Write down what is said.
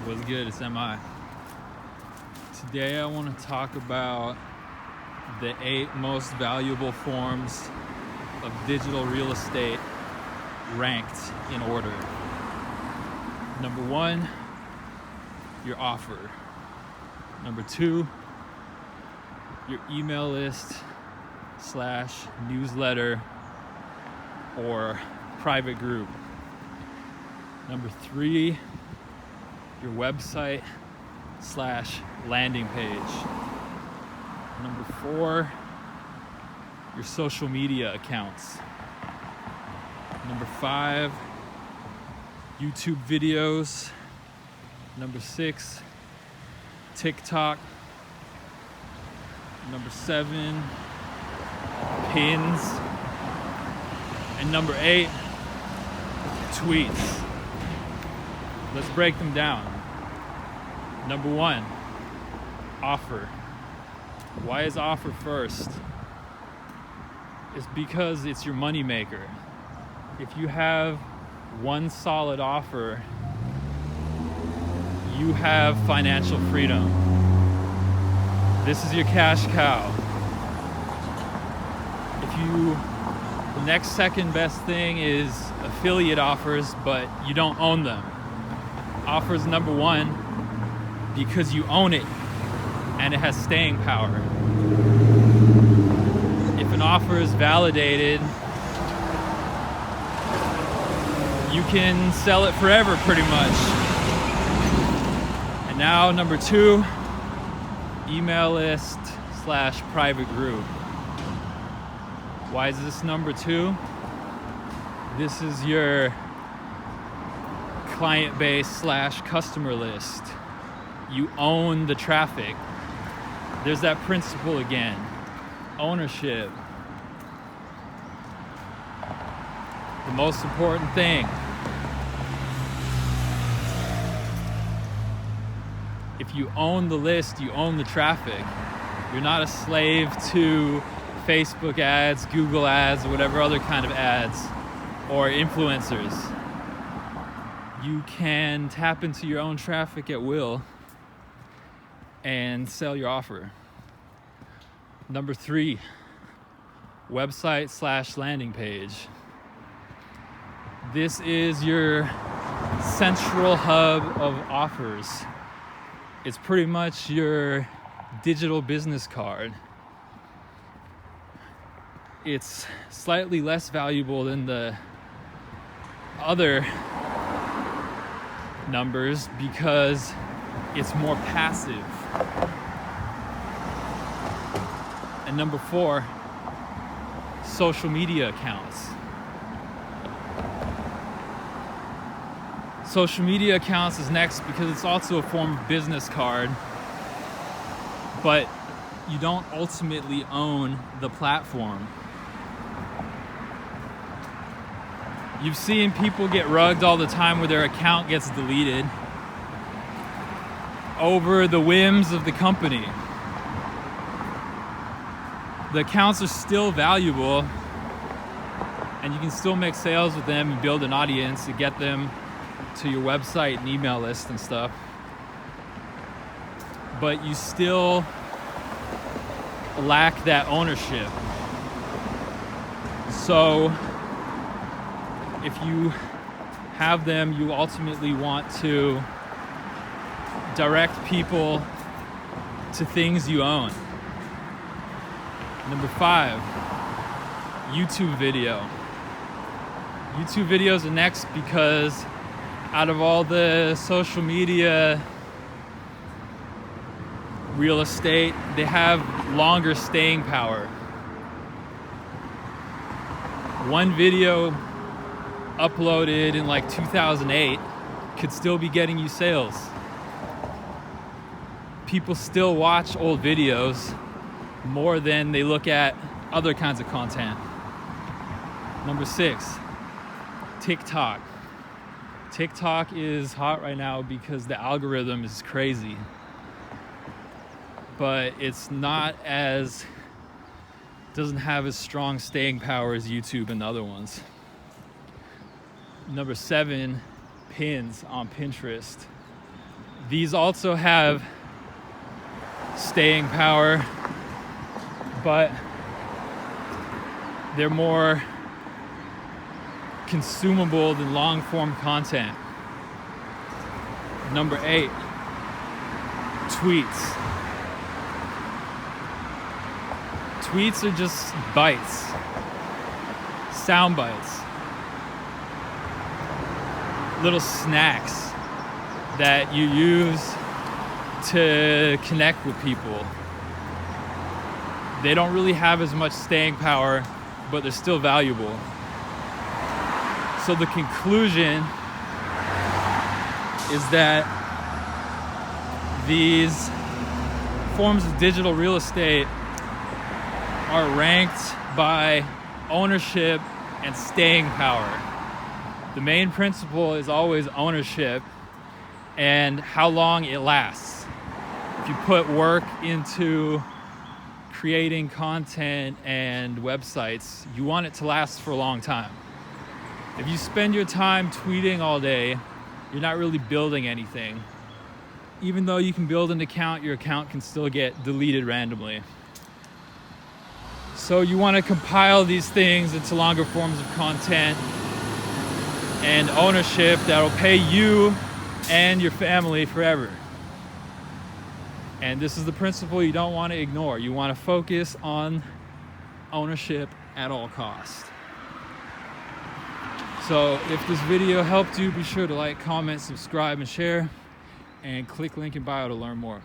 What's good? It's MI. Today I want to talk about the 8 most valuable forms of digital real estate ranked in order. Number 1, your offer. Number 2, your email list / newsletter or private group. Number 3, your website / landing page. Number 4, your social media accounts. Number 5, YouTube videos. Number 6, TikTok. Number 7, pins. And number 8, tweets. Let's break them down. Number 1, offer. Why is offer first? It's because it's your money maker. If you have one solid offer, you have financial freedom. This is your cash cow. The next second best thing is affiliate offers, but you don't own them. Offer is number 1 because you own it and it has staying power. If an offer is validated, you can sell it forever pretty much. And now number 2, email list / private group. Why is this number 2? This is your client base / customer list. You own the traffic. There's that principle again. Ownership. The most important thing. If you own the list, you own the traffic. You're not a slave to Facebook ads, Google ads, or whatever other kind of ads, or influencers. You can tap into your own traffic at will and sell your offer. Number 3, website / landing page. This is your central hub of offers. It's pretty much your digital business card. It's slightly less valuable than the other numbers because it's more passive. And number 4, social media accounts. Social media accounts is next because it's also a form of business card, but you don't ultimately own the platform. You've seen people get rugged all the time where their account gets deleted over the whims of the company. The accounts are still valuable and you can still make sales with them and build an audience and get them to your website and email list and stuff. But you still lack that ownership. So if you have them, you ultimately want to direct people to things you own. Number 5, YouTube video. YouTube videos are next because out of all the social media real estate, they have longer staying power. One video uploaded in like 2008 could still be getting you sales. People still watch old videos more than they look at other kinds of content. Number 6, TikTok. TikTok is hot right now because the algorithm is crazy. But it's doesn't have as strong staying power as YouTube and the other ones. Number 7, pins on Pinterest. These also have staying power, but they're more consumable than long form content. Number 8, tweets. Tweets are just bites, sound bites, little snacks that you use to connect with people. They don't really have as much staying power, but they're still valuable. So the conclusion is that these forms of digital real estate are ranked by ownership and staying power. The main principle is always ownership and how long it lasts. If you put work into creating content and websites, you want it to last for a long time. If you spend your time tweeting all day, you're not really building anything. Even though you can build an account, your account can still get deleted randomly. So you want to compile these things into longer forms of content and ownership that will pay you and your family forever. And this is the principle you don't want to ignore. You want to focus on ownership at all costs. So if this video helped you, be sure to like, comment, subscribe, and share, and click link in bio to learn more.